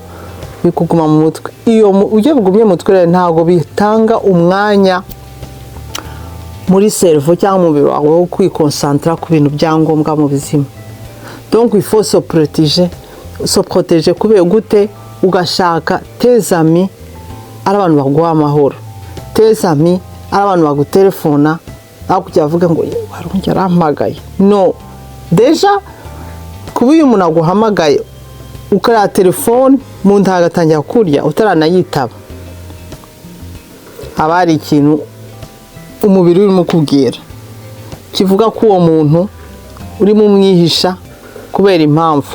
bikuguma mu mutwe iyo ujye bugumye mu mutwe ntago bitanga umwanya muri cerveau cyangwa mu mubiri wawe wo kwikonsantra ku bintu byangombwa mu buzima donc il faut se protéger kubera gute ugashaka tes amis ari abantu baguha amahoro tes amis ari abantu bagutelefona akujya avuga ngo warungi arampagaye no deja kuba uyu muntu aguhamagaye ukara telefone mu ndagatangira kurya utaranayitaba abari ikintu umubiri urimo kubwira kivuga ko uwo muntu uri mu mwihisha kubera impamvu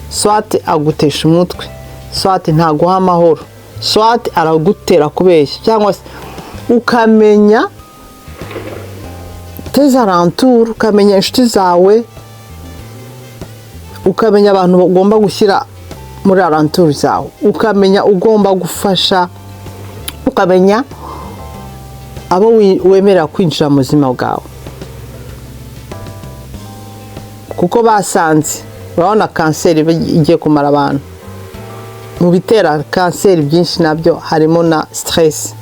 swate agutesha umutwe swate ntaguha amahoro swate aragutera kubeshya cyangwa se ukamenya tes alentours ukamenya inshuti zawe ukamenya abantu ugomba gushyira muri alentours zawe ukamenya ugomba gufasha ukamenya abo wemera kwinjira mu buzima bwawe kuko basanze urabona kanseri igiye kumara abantu mu bitera kanseri byinshi nabyo harimo na stress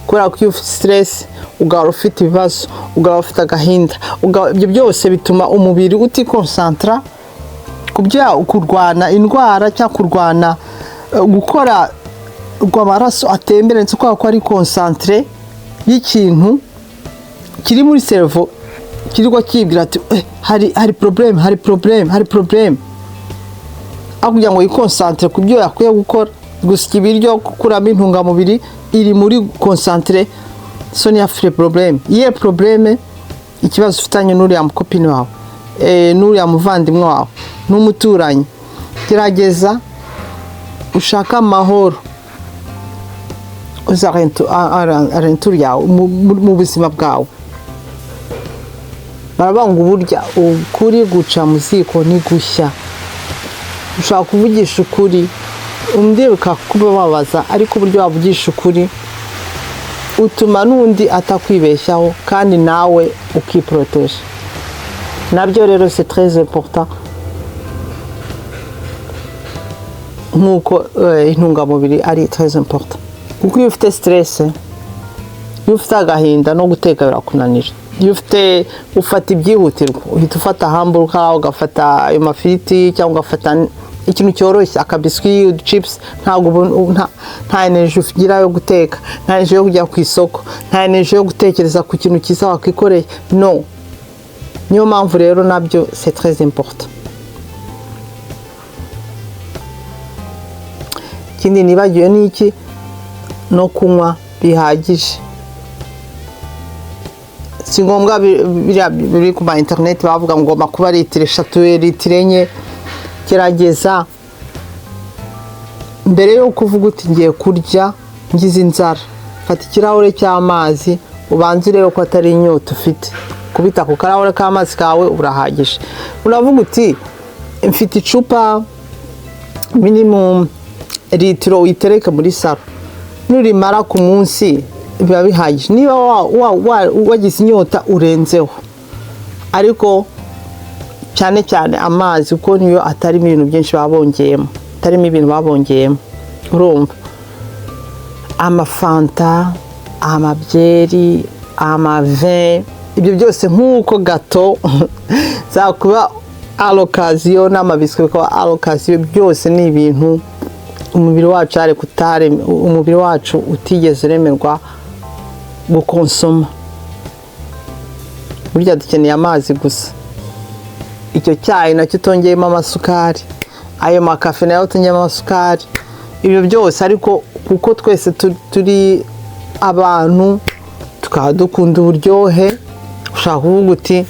kubera ko iyo ufite stress ugahora ufite ibibazo ugahora ufite agahinda ibyo byose bituma umubiri utikonsantra kurwana indwara cyangwa kurwana gukora amaraso atembera ndetse ko ari concentré y'ikintu kiri muri cerveau kiriko kibwira ati hari problem akugira ngo yikonsantre ku byo yakwiye gukora gusya ibiryo kuramo intungamubiri iri muri concentré so niya free problem iye probleme ikibazo ufitanye n'uriya mukopini wawe n'uriya muvandimwe wawe n'umuturanyi gerageza ushaka amahoro arentur yawe mu buzima bwawe barabanga uburya ukuri guca mu ziko ni gushya ushaka kuvugisha ukuri undi bikakubabaza ariko uburyo wavugisha ukuri utuma n'undi atakwibeshyaho kandi nawe ukiproteje nabyo rero c'est très important nkuko intungamubiri ari très important kuko iyo ufite stress iyo ufite agahinda no guteka birakunanira iyo ufata ibyihutirwa uhita ufata hamburger ugafata ayo mafiriti cyangwa ugafata ikintu cyoroshye akabiswi chips nta energy ugira yo guteka nta energy yo kujya ku isoko nta energy yo gutekereza ku kintu cyiza wakikoreye no niyo mpamvu rero nabyo c'est très important ikindi nibagiwe n'iki no kunywa bihagije si ngombwa biri ku ma internet bavuga ngo ngomba kuba litiro 3 litiro 4 gerageza mbere yo kuvuga uti ngiye kurya ngize inzara fata ikirahure cy'amazi ubanze rero ko atari inyota ufite kubita ku karahure k'amazi kawe urahagije uravuga uti mfite icupa minimum litiro uyitereka muri saro nurimara ku munsi biba bihagije niba wagize inyota urenzeho ariko cyane cyane amazi kuko niyo atarimo ibintu byinshi babongeyemo atarimo ibintu babongeyemo urumva amafanta amabyeri amavin ibyo byose nk'uko gato zakuba alokaziyo n'amabiswi bikaba alokaziyo, byose ni ibintu umubiri wacu umubiri wacu utigeze uremerwa gukonsoma. Burya dukeneye amazi gusa. Icyo cyayi nacyo tongeyemo amasukari, ayo makafe nayo tongeyemo amasukari, ibyo byose. Ariko kuko twese turi abantu tukaba dukunda uburyohe, ushaka kuvuga uti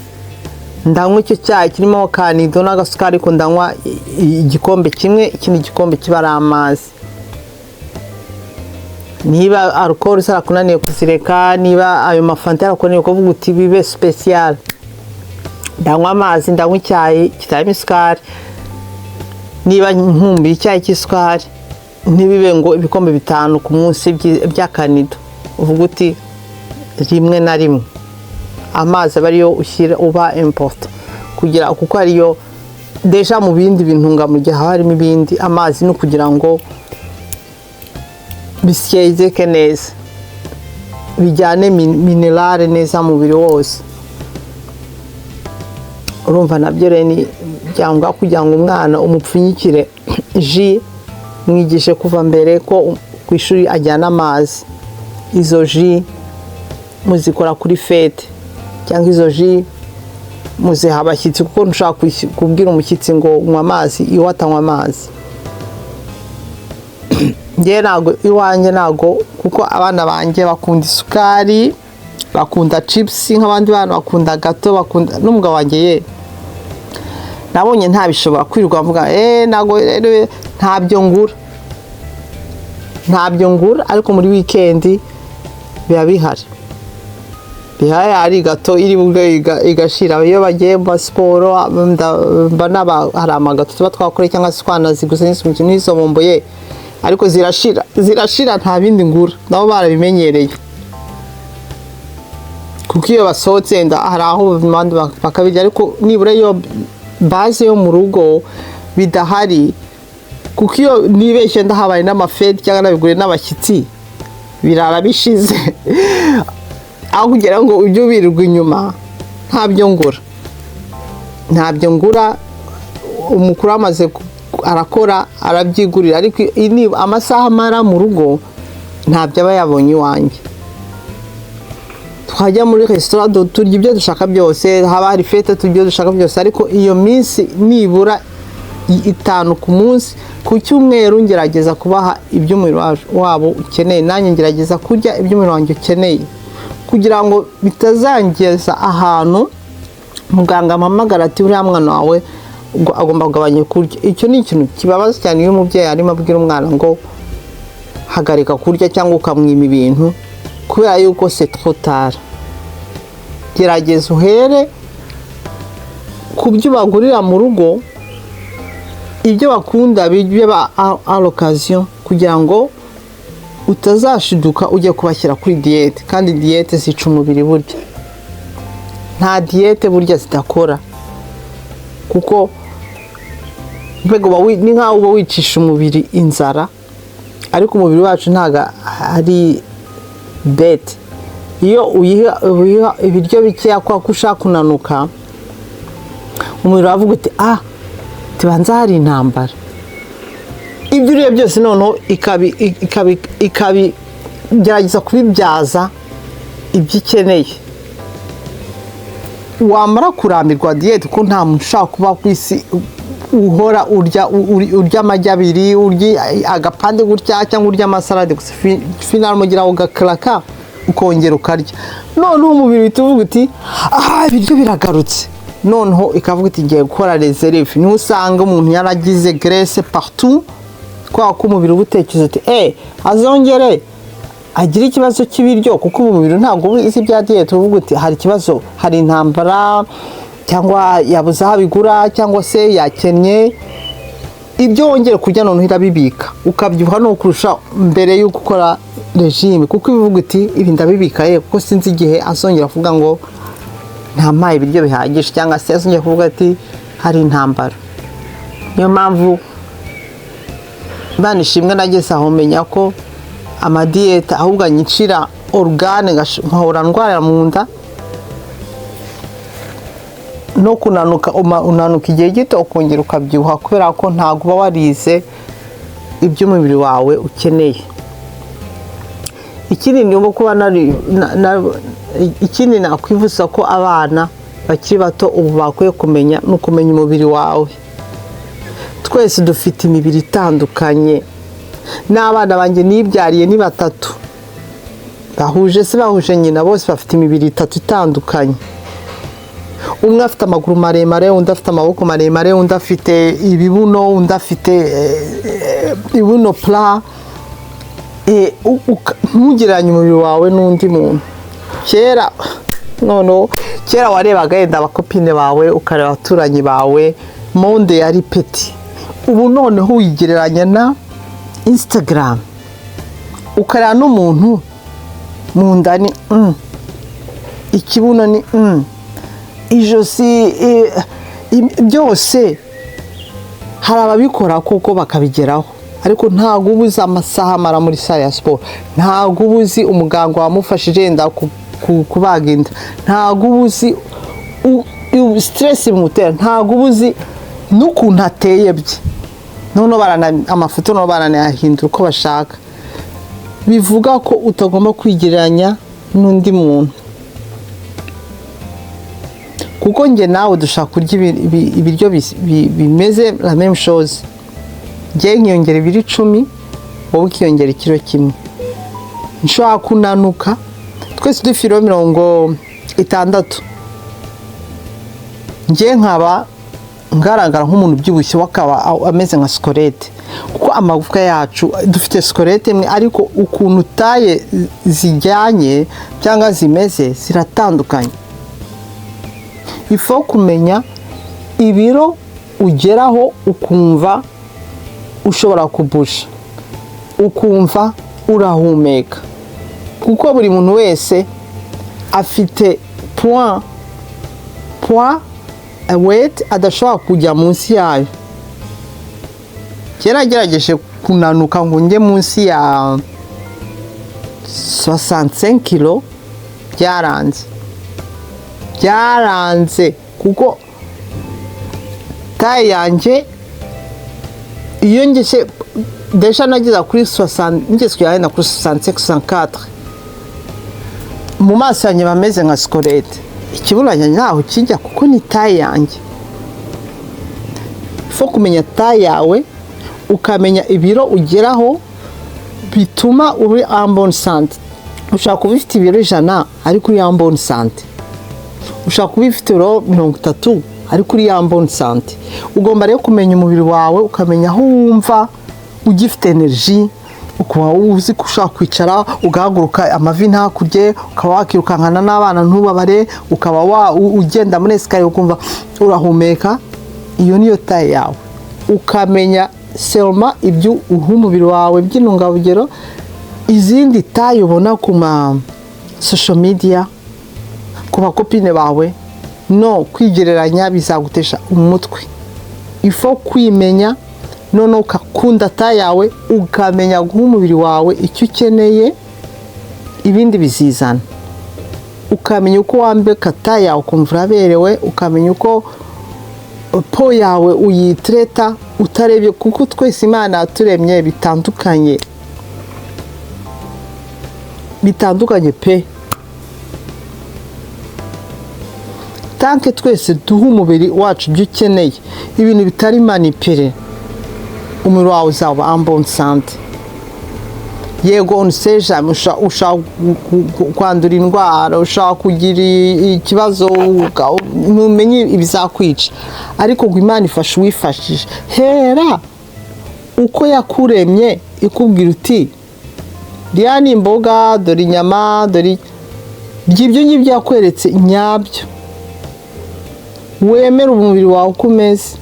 ndanywa icyo cyayi kirimo kanido n'agasukari, ariko ndanywa igikombe kimwe, ikindi gikombe kiba ari amazi. Niba alcohol zarakunaniye kuzireka, niba ayo mafanta yarakunaniye kuvuga uti bibe special, ndanywa amazi, ndanywa icyayi kitarimo isukari. Niba nkumbuye icyayi cy'isukari, ntibibe ngo ibikombe 5 ku munsi by'akanido, uvuga uti rimwe na rimwe. Amazi aba ariyo ushyira uba important kugira, kuko ariyo deja mu bindi bintungamubiri haba harimo ibindi. Amazi no kugira ngo bisyezeke neza, bijyane minerale neza mu mubiri wose. Urumva nabyo rero ni byangwa kugira ngo umwana umupfunyikire ji, mwigishe kuva mbere ko ku ishuri ajyana amazi. Izo ji muzikora kuri fete, cyangwa izo ji muziha abashyitsi, kuko ntushaka kubwira umushyitsi ngo unywa amazi iyo atanywa amazi. Njye ntago iwanjye ntago, kuko abana banjye bakunda isukari, bakunda chips nk'abandi bana, bakunda gato, bakunda n'umugabo wanjye nabonye ntabishobora kwirirwa avuga ntago rero ntabyo ngura, ariko muri weekend biba bihari ari gato iri bubwe igashira. Iyo bagiye mu siporo hari amagato tuba twakoreye cyangwa se twanaziguze n'izo bomboye, ariko zirashira nta bindi ngura, nabo barabimenyereye. Kuko iyo basohotse hari aho bimande bakabirya, ariko nibura iyo base yo mu rugo bidahari. Kuko iyo nibeshye ndahabaye n'amafete cyangwa nabigure n'abashyitsi, birara bishize aho kugira ngo ujye ubirirwa inyuma. Ntabyo ngura. Umukuru amaze arakora arabyigurira, ariko niba amasaha amara mu rugo ntabyo aba yabonye iwanjye. Twajya muri restaurant turya ibyo dushaka byose, haba hari fete turya ibyo dushaka byose, ariko iyo minsi nibura 5 ku munsi, ku cyumweru ngerageza kubaha ibyo umubiri wabo ukeneye, nanjye ngerageza kurya ibyo umubiri wanjye ukeneye, kugira ngo bitazangeza ahantu muganga ampamagara ati uriya mwana wawe agomba kugabanya kurya. Icyo ni ikintu kibabaza cyane iyo umubyeyi arimo abwira umwana ngo hagarika kurya cyangwa ukamwima ibintu, kubera yuko c'est trop tard. Gerageza uhere ku byo bagurira mu rugo, ibyo bakunda biba à l'occasion, kugira ngo utazashiduka ujye kubashyira kuri diete. Kandi diete zica umubiri burya, nta diete burya zidakora, kuko ni nkaho uba wicisha umubiri inzara, ariko umubiri wacu ntago ari bete. Iyo uyiha ibiryo bikeya kwa ushaka kunanuka, umubiri wavuga uti tibanza hari intambara. Ibyo uriye byose noneho gerageza kubibyaza ibyo ikeneye. Wamara kurambirwa diete, ko nta muntu ushaka kuba ku isi uhora urya amagi 2, urya agapande gutya, cyangwa urya amasalade gusa, final mugira ugakraka ukongera ukarya. Noneho umubiri uvuga uti ibiryo biragarutse, noneho ikavuga iti ngiye gukora reserve. Niho usanga umuntu yaragize graisse partout, kwa ko umubiri ubutekereza ati azongere agira ikibazo cy'ibiryo, kuko umubiri ntabwo uzi bya diete. Uvuga uti hari ikibazo, hari intambara, cyangwa yabuze aho abigura, cyangwa se yakennye, ibyo wongera kurya noneho irabibika, ukabyibuha no kurusha mbere yo gukora regime. Kuko bivuga uti ibi ndabibika kuko sinzi igihe azongera kuvuga ngo nta ibiryo bihagije, cyangwa se azongera kuvuga ati hari intambara. Niyo mpamvu banishimwe nageze aho menya ko amadiete ahubwo anyicira organe, nkahora ndwara mu nda, no kunanuka unanuka igihe gito ukongera ukabyibuha kubera ko ntabwo uba warize iby'umubiri wawe ukeneye. Ikindi ni kuba ikindi nakwivuza ko abana bakiri bato ubu bakwiye kumenya no kumenya umubiri wawe. Twese dufite imibiri itandukanye. N'abana banjye nibyariye ni 3 bahuje nyina, bose bafite imibiri 3 itandukanye. Umwe afite amaguru maremare, undi afite amaboko maremare, undi afite ibibuno, undi afite ibibuno pla. Ntugereranye umubiri wawe n'undi muntu. Kera warebaga yenda abakopine bawe, ukareba abaturanyi bawe, monde yari peti. Ubu noneho wigereranya na Instagram, ukareba n'umuntu mu nda ni ikibuno ni ijosi, byose hari ababikora kuko bakabigeraho, ariko ntabwo ubuze amasaha amara muri sale ya siporo, ntabwo ubuzi umuganga wamufashije yenda kubaga inda, ntabwo ubuzi stress bimutera, ntabwo ubuzi n'ukuntu ateye bye. None amafoto no baranayahindura uko bashaka. Bivuga ko utagomba kwigereranya n'undi muntu, kuko nge nawe dushaka kurya ibiryo bimeze la même chose. Nge nkiyongera ibiro 10, wowe ukiyongera ikiro kimwe. Nshobora kunanuka twese dufite 60. Nge nkaba ngaragara nk'umuntu ubyibushye wakaba ameze nka squelette, kuko amagufwa yacu dufite squelette imwe, ariko ukuntu taye zijyanye cyangwa zimeze ziratandukanye. Ifo kumenya ibiro ugeraho ukumva ushobora kubusha, ukumva urahumeka, kuko buri muntu wese afite point weight adashobora kujya munsi yayo. Kera gerageje kunanuka ngo njye munsi ya 65 kilo, byaranze kuko taye yanjye iyo ngeze desha nagiza kuri 60, ngeze kujyana kuri 65-64, mu maso yanjye bameze nka squelette. Ikiburanya ntaho kijya kuko ni taye yanjye. Fo kumenya taye yawe, ukamenya ibiro ugeraho, bituma uri en bonne santé. Ushaka kuba ufite ibiro 100 ariko uri en bonne santé, ushaka kuba ufite 30 ariko uri en bonne santé. Ugomba rero kumenya umubiri wawe, ukamenya aho wumva ugifite energy, ukaba uzi ko ushaka kwicara ugahaguruka amavi ntakurye, ukaba wakirukankana n'abana ntubabare, ukaba ugenda muri escalier ukumva urahumeka. Iyo niyo taye yawe. Ukamenya selma ibyo umubiri wawe by'intungabugero. Izindi taye ubona ku ma social media, ku bakopine bawe, no kwigereranya bizagutesha umutwe. Ifo kwimenya, none ukakunda taye yawe, ukamenya guha umubiri wawe icyo ukeneye, ibindi bizizana. Ukamenya uko wambeka taye yawe ukumva uraberewe, ukamenya uko po yawe uyitreta utarebye, kuko twese Imana yaturemye bitandukanye pe. Tanke twese duha umubiri wacu ibyo ukeneye, ibintu bitari manipere, umubiri wawe uzaba en bonne santé. Yego unseja ushaka kwandura indwara, ushaka kugira ikibazo, ntumenye ibizakwica, ariko ngo Imana ifashe uwifashije. Hera uko yakuremye ikubwira uti riya ni imboga, dore inyama, dore ibyo ngibyo yakweretse nyabyo. Wemera umubiri wawe uko umeze,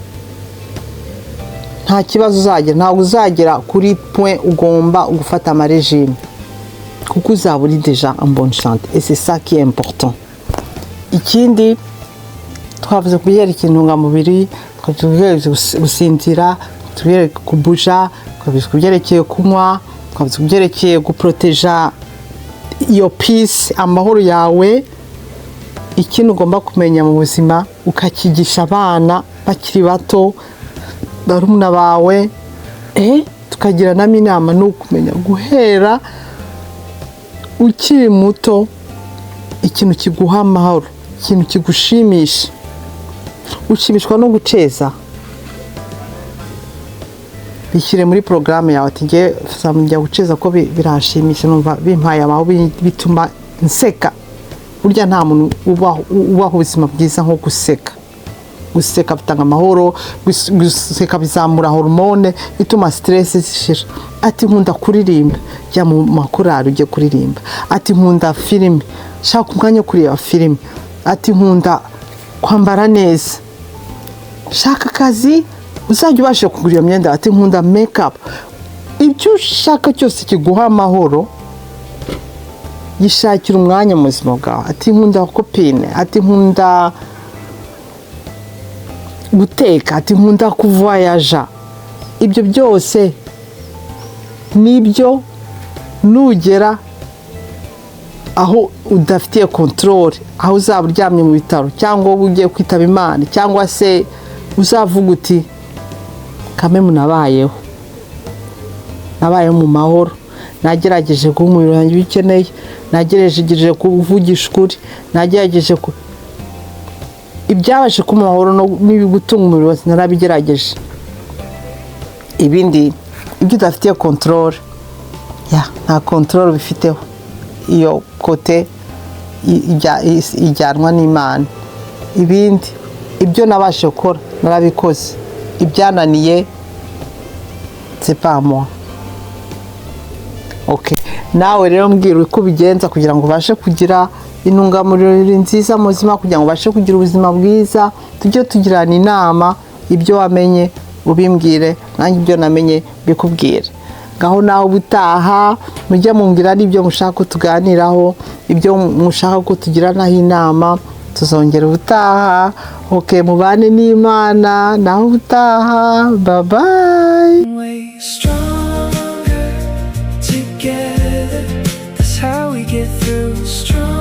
nta kibazo uzagira. Ntabwo uzagera kuri point ugomba gufata amarejime, kuko uzaba uri déjà en bonne santé, et c'est ça qui est important. Ikindi twavuze kubyerekeye intungamubiri, twavuze gusinzira, twavuze kubuja, twavuze kubyerekeye kunywa, twavuze kubyerekeye guproteja iyo peace, amahoro yawe. Ikintu ugomba kumenya mu buzima, ukakigisha abana bakiri bato barumuna bawe, tukagiranamo inama. Ni ukumenya guhera ukiri muto ikintu kiguha amahoro, ikintu kigushimisha. Ushimishwa no guceza, bishyire muri porogaramu yawe ati ngiye njya guceza ko biranshimisha, numva bimpaye amahoro, bituma nseka. Burya nta muntu ubaho ubuzima bwiza nko guseka. Guseka bitanga amahoro, guseka bizamura hormone bituma stress zishira. Ati nkunda kuririmba, jya mu makorari ujye kuririmba. Ati nkunda filime, shaka umwanya kureba filime. Ati nkunda kwambara neza, shaka akazi uzajya ubashe kugura iyo myenda. Ati nkunda makeup. Ibyo ushaka cyose kiguha amahoro, gishakira umwanya mu buzima bwawe. Ati nkunda kopine, ati nkunda guteka, ati nkunda kuvoyaja. Ibyo byose nibyo nugera aho udafitiye control, aho uzaba uryamye mu bitaro cyangwa ugiye kwitaba Imana, cyangwa se uzavuga uti kameme nabayeho mu mahoro, nagerageje guha umubiri wanjye bikeneye, nagerageje kuvugisha ukuri, nagerageje ibyabashe kuma amahoro n'ibigutunga umubiri wose narabigerageje. Ibindi ibyo udafitiye control, nta control bifiteho. Iyo kote ijyanwa n'Imana. Ibindi ibyo nabashe gukora narabikoze, ibyananiye c'est pas moi. Nawe rero mbwira uko ubigenza kugira ngo ubashe kugira intungamubiri nziza mu buzima, kugira ngo ubashe kugira ubuzima bwiza. Tujye tugirana inama, ibyo wamenye ubimbwire, nanjye ibyo namenye bikubwire. Ngaho naho ubutaha mujye mumbwira n'ibyo mushaka ko tuganiraho, ibyo mushaka ko tugiranaho inama. Tuzongera ubutaha. Mubane n'Imana. Naho ubutaha. Bye bye.
Way stronger together. That's how we get through. Strong.